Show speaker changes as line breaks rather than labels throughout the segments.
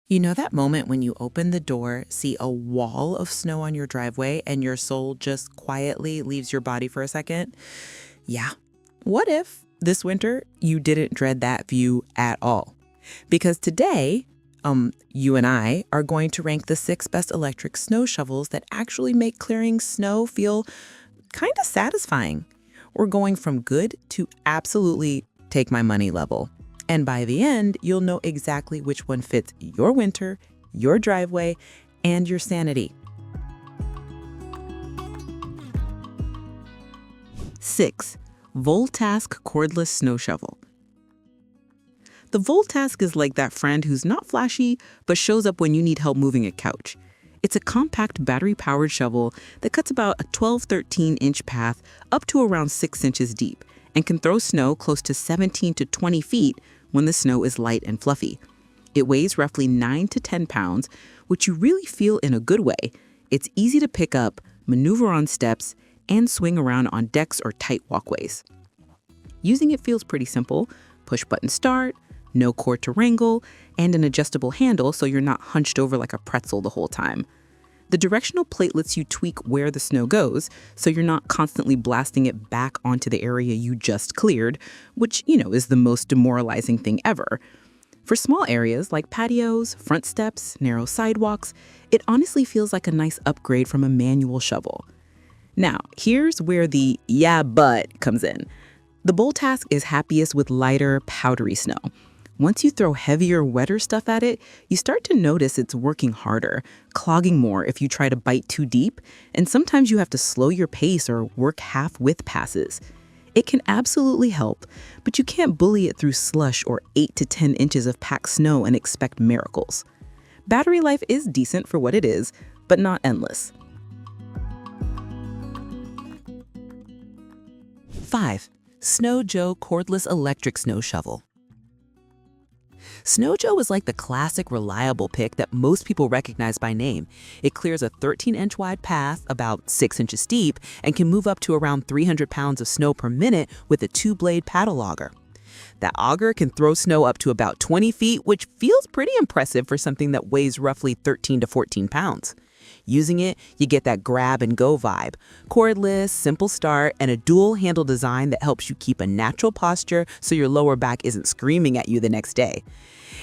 You know that moment when you open the door, see a wall of snow on your driveway, and your soul just quietly leaves your body for a second? Yeah. What if this winter you didn't dread that view at all? Because today, you and I are going to rank the 6 best electric snow shovels that actually make clearing snow feel kind of satisfying. We're going from good to absolutely take my money level. And by the end, you'll know exactly which one fits your winter, your driveway, and your sanity. 6. VOLTASK Cordless Snow Shovel. The VOLTASK is like that friend who's not flashy, but shows up when you need help moving a couch. It's a compact battery-powered shovel that cuts about a 12-13-inch path up to around 6 inches deep and can throw snow close to 17 to 20 feet when the snow is light and fluffy. It weighs roughly 9 to 10 pounds, which you really feel in a good way. It's easy to pick up, maneuver on steps, and swing around on decks or tight walkways. Using it feels pretty simple. Push-button start, no cord to wrangle, and an adjustable handle so you're not hunched over like a pretzel the whole time. The directional plate lets you tweak where the snow goes, so you're not constantly blasting it back onto the area you just cleared, which, is the most demoralizing thing ever. For small areas like patios, front steps, narrow sidewalks, it honestly feels like a nice upgrade from a manual shovel. Now, here's where the "yeah, but" comes in. The VOLTASK is happiest with lighter, powdery snow. Once you throw heavier, wetter stuff at it, you start to notice it's working harder, clogging more if you try to bite too deep, and sometimes you have to slow your pace or work half-width passes. It can absolutely help, but you can't bully it through slush or 8 to 10 inches of packed snow and expect miracles. Battery life is decent for what it is, but not endless. 5. Snow Joe Cordless Electric Snow Shovel. Snow Joe is like the classic reliable pick that most people recognize by name. It clears a 13-inch wide path, about 6 inches deep, and can move up to around 300 pounds of snow per minute with a 2-blade paddle auger. That auger can throw snow up to about 20 feet, which feels pretty impressive for something that weighs roughly 13 to 14 pounds. Using it, you get that grab-and-go vibe. Cordless, simple start, and a dual-handle design that helps you keep a natural posture so your lower back isn't screaming at you the next day.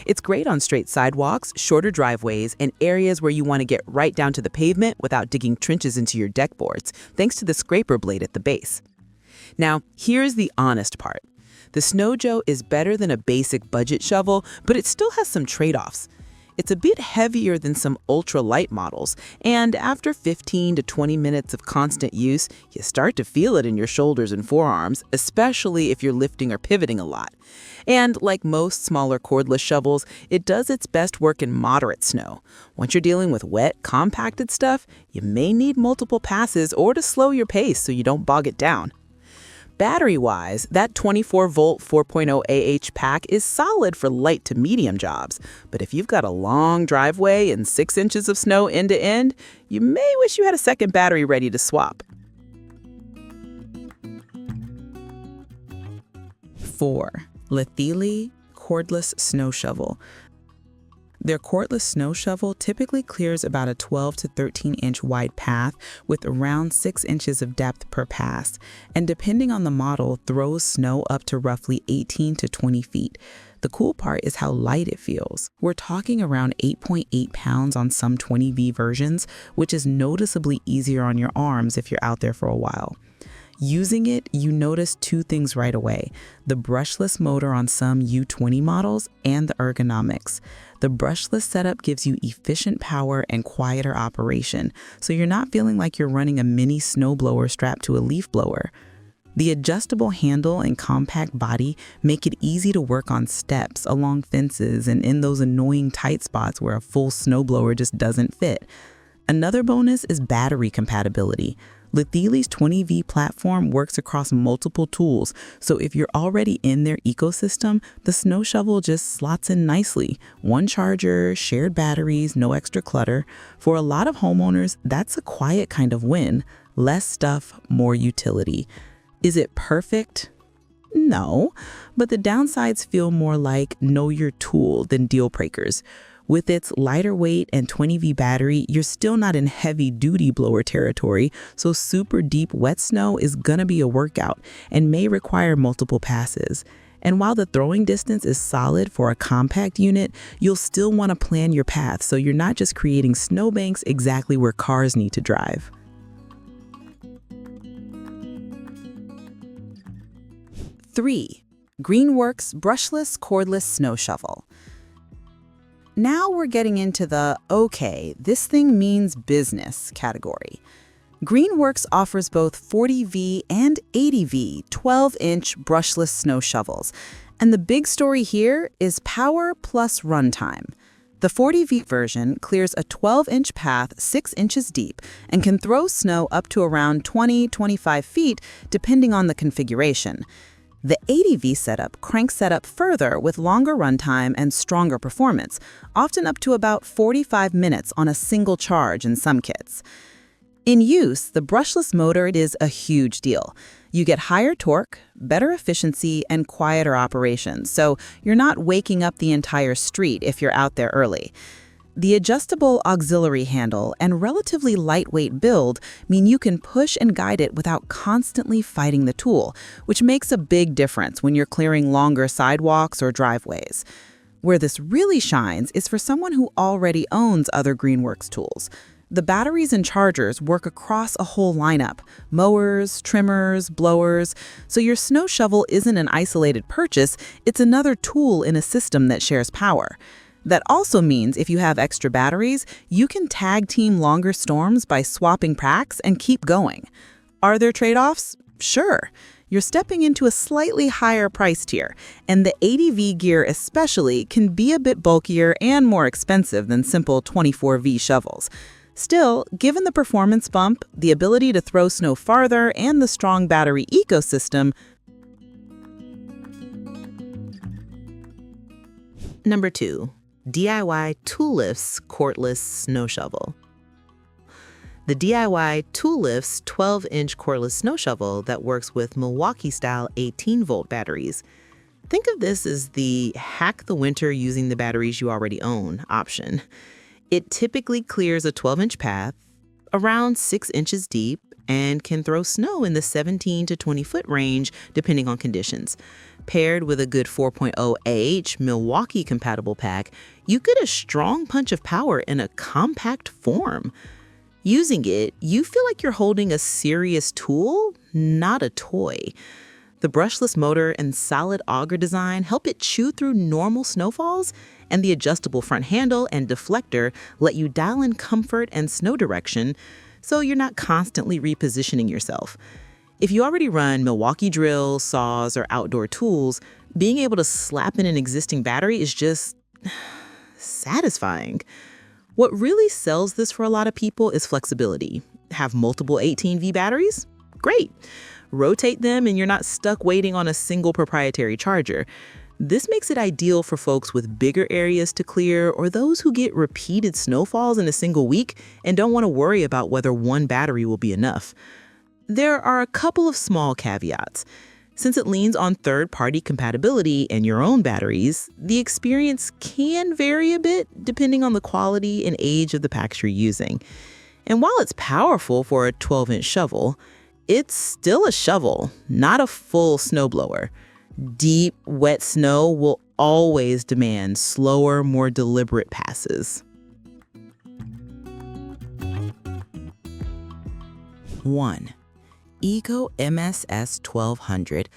It's great on straight sidewalks, shorter driveways, and areas where you want to get right down to the pavement without digging trenches into your deck boards, thanks to the scraper blade at the base. Now, here's the honest part. The Snow Joe is better than a basic budget shovel, but it still has some trade-offs. It's a bit heavier than some ultra-light models, and after 15 to 20 minutes of constant use, you start to feel it in your shoulders and forearms, especially if you're lifting or pivoting a lot. And like most smaller cordless shovels, it does its best work in moderate snow. Once you're dealing with wet, compacted stuff, you may need multiple passes or to slow your pace so you don't bog it down. Battery-wise, that 24-volt 4.0 AH pack is solid for light to medium jobs. But if you've got a long driveway and 6 inches of snow end to end, you may wish you had a second battery ready to swap. 4. Litheli Cordless Snow Shovel. Their cordless snow shovel typically clears about a 12 to 13-inch wide path with around 6 inches of depth per pass, and depending on the model, throws snow up to roughly 18 to 20 feet. The cool part is how light it feels. We're talking around 8.8 pounds on some 20V versions, which is noticeably easier on your arms if you're out there for a while. Using it, you notice 2 things right away: the brushless motor on some U20 models and the ergonomics. The brushless setup gives you efficient power and quieter operation, so you're not feeling like you're running a mini snowblower strapped to a leaf blower. The adjustable handle and compact body make it easy to work on steps, along fences, and in those annoying tight spots where a full snowblower just doesn't fit. Another bonus is battery compatibility. Litheli's 20V platform works across multiple tools, so if you're already in their ecosystem, the snow shovel just slots in nicely. One charger, shared batteries, no extra clutter. For a lot of homeowners, that's a quiet kind of win. Less stuff, more utility. Is it perfect? No, but the downsides feel more like know your tool than deal breakers. With its lighter weight and 20V battery, you're still not in heavy-duty blower territory, so super deep wet snow is gonna be a workout and may require multiple passes. And while the throwing distance is solid for a compact unit, you'll still want to plan your path so you're not just creating snowbanks exactly where cars need to drive. 3. Greenworks Brushless Cordless Snow Shovel. Now we're getting into the, okay, this thing means business category. Greenworks offers both 40V and 80V 12-inch brushless snow shovels. And the big story here is power plus runtime. The 40V version clears a 12-inch path 6 inches deep and can throw snow up to around 20-25 feet depending on the configuration. The 80V setup cranks that up further with longer runtime and stronger performance, often up to about 45 minutes on a single charge in some kits. In use, the brushless motor is a huge deal. You get higher torque, better efficiency, and quieter operations, so you're not waking up the entire street if you're out there early. The adjustable auxiliary handle and relatively lightweight build mean you can push and guide it without constantly fighting the tool, which makes a big difference when you're clearing longer sidewalks or driveways. Where this really shines is for someone who already owns other Greenworks tools. The batteries and chargers work across a whole lineup: mowers, trimmers, blowers. So your snow shovel isn't an isolated purchase, it's another tool in a system that shares power. That also means if you have extra batteries, you can tag team longer storms by swapping packs and keep going. Are there trade-offs? Sure. You're stepping into a slightly higher price tier, and the 80V gear especially can be a bit bulkier and more expensive than simple 24V shovels. Still, given the performance bump, the ability to throw snow farther, and the strong battery ecosystem. Number 2. DIYTOOLIFZ Cordless Snow Shovel. The DIYTOOLIFZ 12-inch cordless snow shovel that works with Milwaukee-style 18-volt batteries. Think of this as the hack the winter using the batteries you already own option. It typically clears a 12-inch path, around 6 inches deep, and can throw snow in the 17 to 20-foot range depending on conditions. Paired with a good 4.0 Ah Milwaukee-compatible pack, you get a strong punch of power in a compact form. Using it, you feel like you're holding a serious tool, not a toy. The brushless motor and solid auger design help it chew through normal snowfalls, and the adjustable front handle and deflector let you dial in comfort and snow direction, so you're not constantly repositioning yourself. If you already run Milwaukee drills, saws, or outdoor tools, being able to slap in an existing battery is just satisfying. What really sells this for a lot of people is flexibility. Have multiple 18V batteries? Great. Rotate them and you're not stuck waiting on a single proprietary charger. This makes it ideal for folks with bigger areas to clear or those who get repeated snowfalls in a single week and don't want to worry about whether one battery will be enough. There are a couple of small caveats. Since it leans on third-party compatibility and your own batteries, the experience can vary a bit depending on the quality and age of the packs you're using. And while it's powerful for a 12-inch shovel, it's still a shovel, not a full snowblower. Deep, wet snow will always demand slower, more deliberate passes. 1. EGO MSS 1200.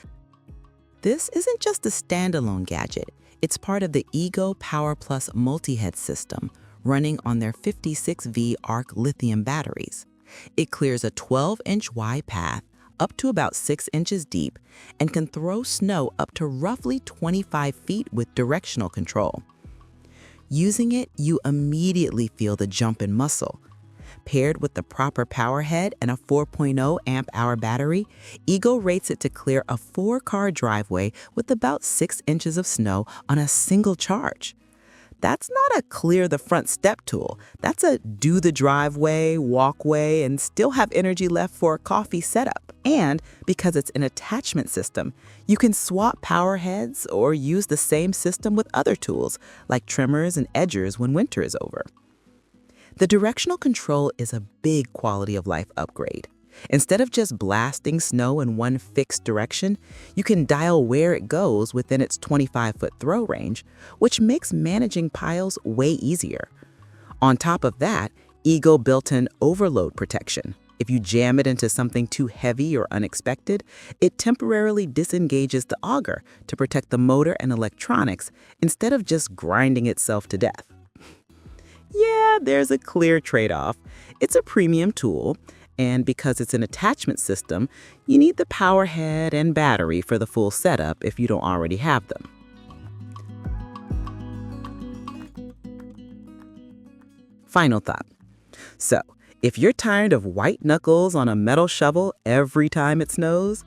This isn't just a standalone gadget. It's part of the EGO Power Plus multi-head system running on their 56V ARC lithium batteries. It clears a 12-inch wide path up to about 6 inches deep and can throw snow up to roughly 25 feet with directional control. Using it, you immediately feel the jump in muscle. Paired with the proper power head and a 4.0 amp-hour battery, EGO rates it to clear a 4-car driveway with about 6 inches of snow on a single charge. That's not a clear the front step tool. That's a do the driveway, walkway, and still have energy left for a coffee setup. And because it's an attachment system, you can swap power heads or use the same system with other tools like trimmers and edgers when winter is over. The directional control is a big quality of life upgrade. Instead of just blasting snow in one fixed direction, you can dial where it goes within its 25-foot throw range, which makes managing piles way easier. On top of that, Ego built-in overload protection. If you jam it into something too heavy or unexpected, it temporarily disengages the auger to protect the motor and electronics instead of just grinding itself to death. Yeah, there's a clear trade-off. It's a premium tool, and because it's an attachment system, you need the power head and battery for the full setup if you don't already have them. Final thought. So, if you're tired of white knuckles on a metal shovel every time it snows,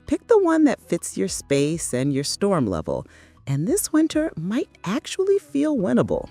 pick the one that fits your space and your storm level, and this winter might actually feel winnable.